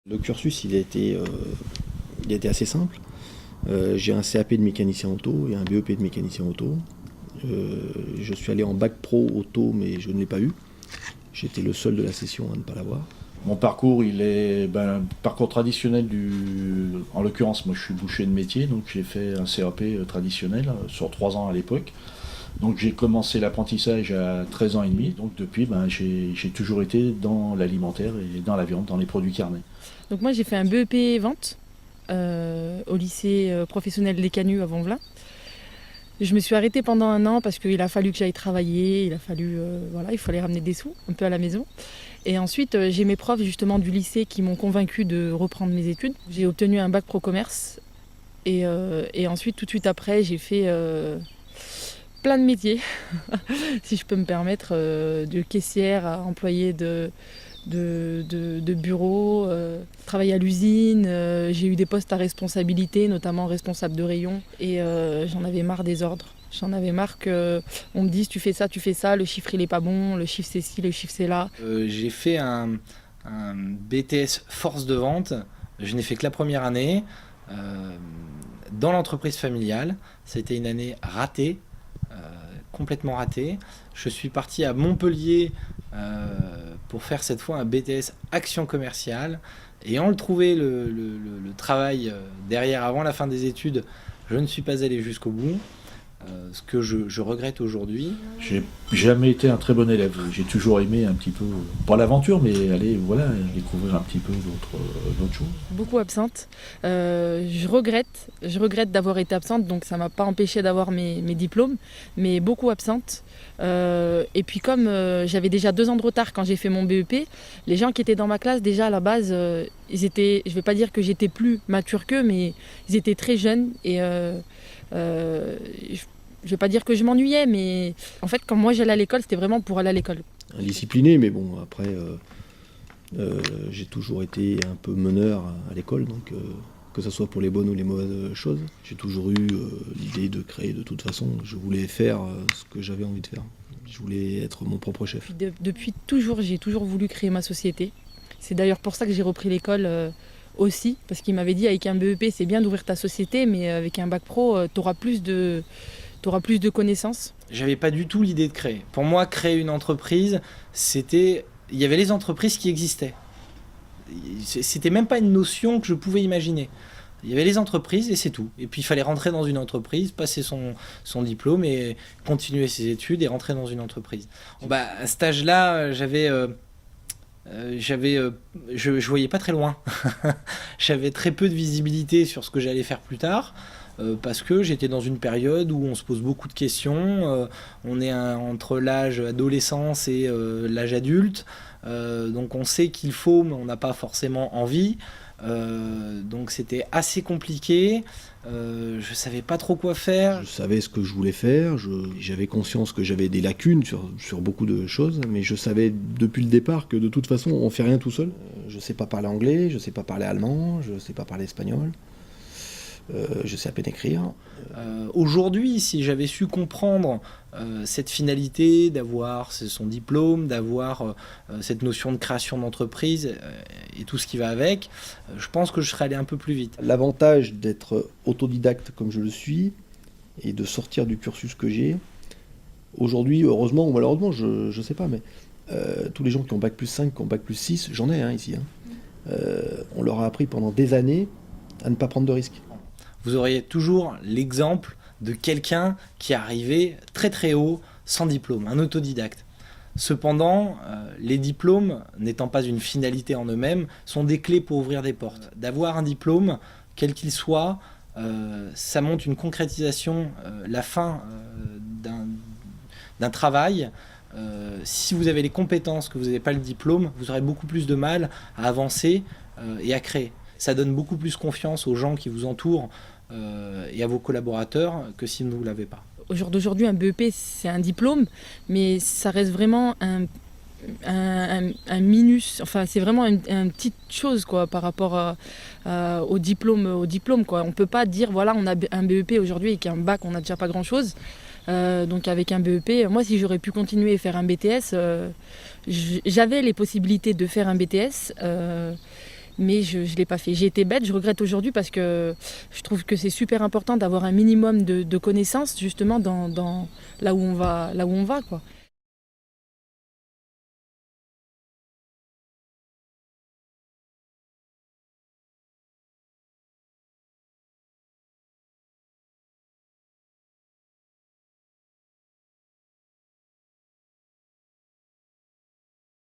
Le cursus, il a été assez simple. J'ai un CAP de mécanicien auto et un BEP de mécanicien auto. Je suis allé en bac pro auto, mais je ne l'ai pas eu. J'étais le seul de la session à ne pas l'avoir. Mon parcours, il est un parcours traditionnel en l'occurrence, moi je suis boucher de métier, donc j'ai fait un CAP traditionnel sur 3 ans à l'époque. Donc j'ai commencé l'apprentissage à 13 ans et demi, donc depuis j'ai toujours été dans l'alimentaire et dans la viande, dans les produits carnés. Donc moi j'ai fait un BEP vente au lycée professionnel des Canuts à Vanvelin. Je me suis arrêtée pendant 1 an parce qu'il a fallu que j'aille travailler, il fallait ramener des sous un peu à la maison. Et ensuite j'ai mes profs justement du lycée qui m'ont convaincue de reprendre mes études. J'ai obtenu un bac pro commerce et ensuite tout de suite après j'ai fait plein de métiers, si je peux me permettre, de caissière à employé de bureau, travailler à l'usine, j'ai eu des postes à responsabilité, notamment responsable de rayon, et j'en avais marre des ordres. J'en avais marre qu'on me dise tu fais ça, le chiffre il est pas bon, le chiffre c'est ci, le chiffre c'est là. J'ai fait un BTS force de vente, je n'ai fait que la première année, dans l'entreprise familiale. Ça a été une année ratée, complètement ratée. Je suis parti à Montpellier pour faire cette fois un BTS action commerciale. Ayant trouvé le travail derrière avant la fin des études, je ne suis pas allé jusqu'au bout. Ce que je regrette aujourd'hui. J'ai jamais été un très bon élève. J'ai toujours aimé un petit peu, pas l'aventure, mais aller découvrir un petit peu d'autres choses. Beaucoup absente. Je regrette d'avoir été absente, donc ça ne m'a pas empêché d'avoir mes diplômes, mais beaucoup absente. Et puis comme j'avais déjà 2 ans de retard quand j'ai fait mon BEP, les gens qui étaient dans ma classe déjà à la base, je ne vais pas dire que j'étais plus mature qu'eux, mais ils étaient très jeunes et je ne vais pas dire que je m'ennuyais, mais en fait quand moi j'allais à l'école, c'était vraiment pour aller à l'école. Indiscipliné, mais bon, après, j'ai toujours été un peu meneur à l'école, donc que ce soit pour les bonnes ou les mauvaises choses. J'ai toujours eu l'idée de créer de toute façon. Je voulais faire ce que j'avais envie de faire. Je voulais être mon propre chef. Depuis toujours, j'ai toujours voulu créer ma société. C'est d'ailleurs pour ça que j'ai repris l'école aussi, parce qu'il m'avait dit avec un BEP, c'est bien d'ouvrir ta société, mais avec un bac pro, tu auras plus de connaissances. J'avais pas du tout l'idée de créer. Pour moi, créer une entreprise, il y avait les entreprises qui existaient. C'était même pas une notion que je pouvais imaginer. Il y avait les entreprises et c'est tout. Et puis il fallait rentrer dans une entreprise, passer son diplôme et continuer ses études et rentrer dans une entreprise. À cet âge-là, je voyais pas très loin. J'avais très peu de visibilité sur ce que j'allais faire plus tard. Parce que j'étais dans une période où on se pose beaucoup de questions, on est entre l'âge adolescence et l'âge adulte, donc on sait qu'il faut, mais on n'a pas forcément envie, donc c'était assez compliqué, je savais pas trop quoi faire. Je savais ce que je voulais faire, j'avais conscience que j'avais des lacunes sur beaucoup de choses, mais je savais depuis le départ que de toute façon on fait rien tout seul. Je sais pas parler anglais, je sais pas parler allemand, je sais pas parler espagnol. Je sais à peine écrire. Aujourd'hui, si j'avais su comprendre cette finalité d'avoir son diplôme, d'avoir cette notion de création d'entreprise et tout ce qui va avec, je pense que je serais allé un peu plus vite. L'avantage d'être autodidacte comme je le suis et de sortir du cursus que j'ai, aujourd'hui, heureusement ou malheureusement, je ne sais pas, mais tous les gens qui ont bac plus 5, qui ont bac plus 6, j'en ai ici, on leur a appris pendant des années à ne pas prendre de risques. Vous auriez toujours l'exemple de quelqu'un qui est arrivé très très haut sans diplôme, un autodidacte. Cependant, les diplômes, n'étant pas une finalité en eux-mêmes, sont des clés pour ouvrir des portes. D'avoir un diplôme, quel qu'il soit, ça montre une concrétisation, la fin d'un travail. Si vous avez les compétences, que vous n'avez pas le diplôme, vous aurez beaucoup plus de mal à avancer et à créer. Ça donne beaucoup plus confiance aux gens qui vous entourent et à vos collaborateurs que si vous ne l'avez pas. Au jour d'aujourd'hui, un BEP, c'est un diplôme, mais ça reste vraiment un minus. Enfin, c'est vraiment une petite chose quoi, par rapport au diplôme, quoi. On ne peut pas dire, voilà, on a un BEP aujourd'hui et qu'un bac, on n'a déjà pas grand-chose. Donc avec un BEP, moi, si j'aurais pu continuer et faire un BTS, j'avais les possibilités de faire un BTS. mais je ne l'ai pas fait. J'ai été bête, je regrette aujourd'hui parce que je trouve que c'est super important d'avoir un minimum de connaissances justement là où on va quoi.